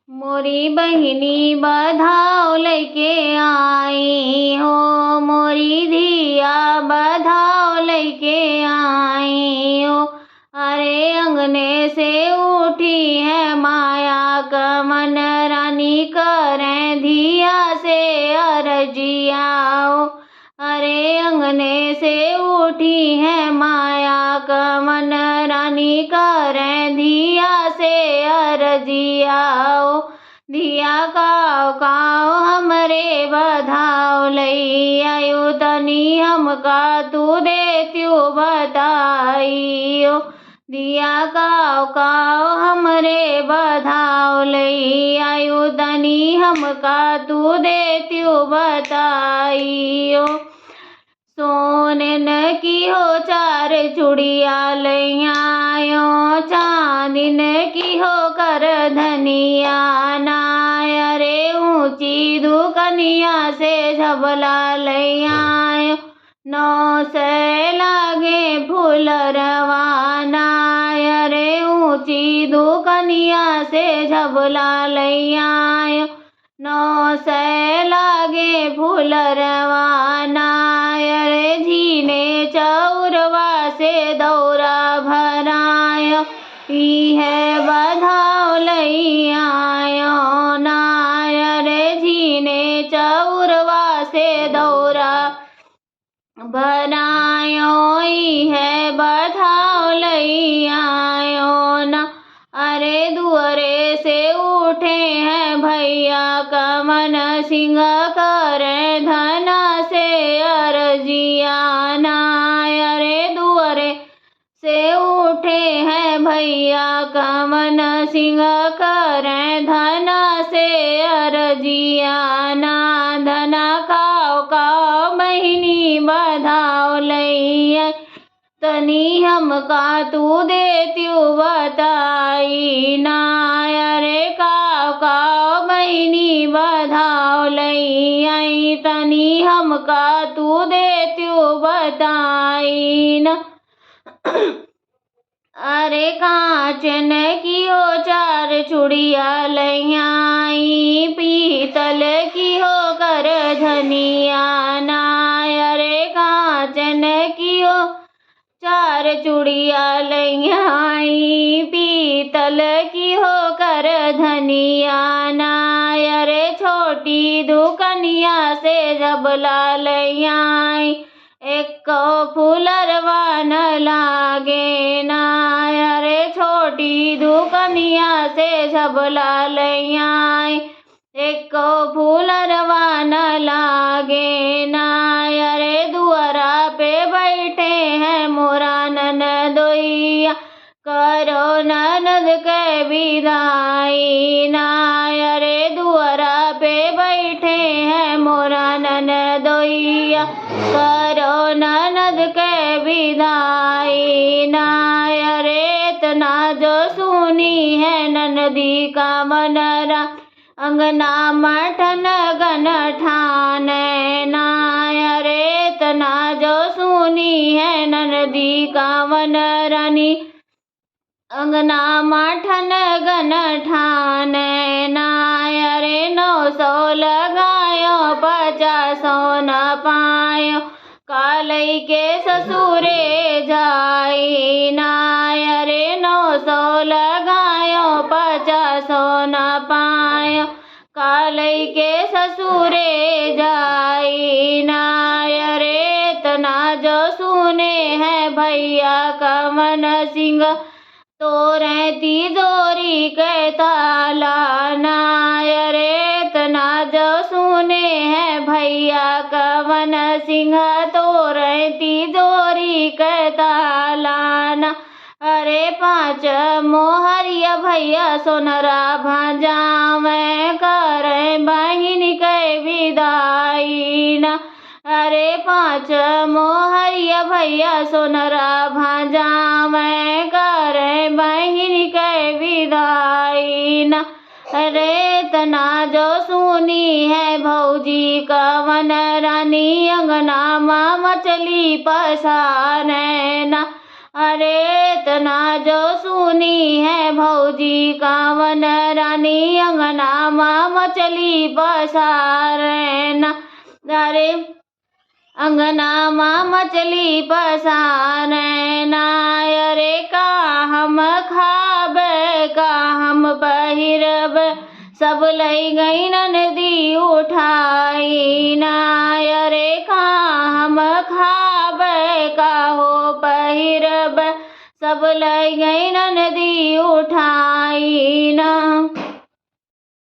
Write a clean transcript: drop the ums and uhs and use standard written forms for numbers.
मोरी बहिनी बधाओ लैके आई हो, मोरी धिया बधाओ लैके आई हो। अरे अंगने से उठी है माया कमन, रानी करें धिया से अरजिया हो। अरे अंगने से उठी है माया कमन, रानी करें धिया से अरजिया हो। धिया काओ काओ हमरे बधाओ लई आयो, तनी हमका तू देत्यो बताई हो। धिया काओ काओ हमरे बधाओ लई आयो, तनी हमका तू देत्यो बताई हो। सोनन की हो चार चूड़िया लैयायो, चांदिन की हो कर धनिया नाय। रे ऊंची दुकनिया से झबला लैयायो, 9 से लागे फूल रवाना। रे ऊंची दुकनिया से झबला लैयायो, 9 से लागे फूल रवाना। रे झीने चौरवा से दौरा भरायो, ई है बधाओ लई आयो नाय। रे झीने चौरवा से दौरा भरायो, ई है बधाओ लई आयो ना। अरे दुअरे से उठे हैं भैया कमन, सिंह करे धना से अरजिया नाय। अरे दुअरे से उठे हैं भैया कमन, सिंह करे धना से अरजिया ना। धना काओ काओ बहिनी बधाओ लई, तनी हमका तू देत्यो बताई नाय। रे काओ काओ बहिनी बधाओ लई आई, तनी हमका तू देत्यो बताई न। अरे कांचन की हो चार चूड़िया लैयाई, पीतल की हो कर धनिया नाय। रे कांचन की हो चार चूड़िया लैयाई, पीतल की हो कर धनिया नाय। रे छोटी दुकनिया से झबला लैयाई, एक फूलरवा न लागे नाय। रे छोटी दुकनिया से झबला लैयाई, एक फूलरवा न लागे नाय। रे दुअरा पे बैठे हैं मोरा ननदोइया, करो ननद के विदाई नाय। रे दुअरा पे बैठे हैं मोरा ननदोइया, करो ननद के विदाई नाय। रे इतना जो सुनी है ननदी का मनरा, अंगना मठन गन ठाने नाय। रे इतना जो सुनी है ननदी का मन रानी, अंगना मठन गन ठाने नाय। रे 900 लगायो 50 न पायो, कालई के ससुरे जाई नाय। रे 900 लगायो 50 न पायो, कालई के ससुरे जाई नाय। रे इतना जो सुने हैं भैया कमन सिंह, तोरे तिजोरी के ताला नाय। रे इतना जो सुने हैं भैया कमन सिंह, तोरे तिजोरी के ताला ना। अरे 5 मोहरिया भैया सोनरा भाजावे, करे बहिन के विदाई ना। अरे 5 मोहरिया भैया सोनरा भाजावे, करे बहिन के विदाई ना। अरे इतना जो सुनी है भौजी कवन रानी, अंगना माँ मछली पसारे ना। अरे तना जो सुनी है भौजी कावन रानी अंगना माँ मचली पसारना। अरे अंगना माँ मचली पसारना। अरे का हम खाबे का हम पहिरब सब लई गई नदी उठाई ना। अरे का हम खाबे का हो पहिरब सब लई गई नदी उठाई ना।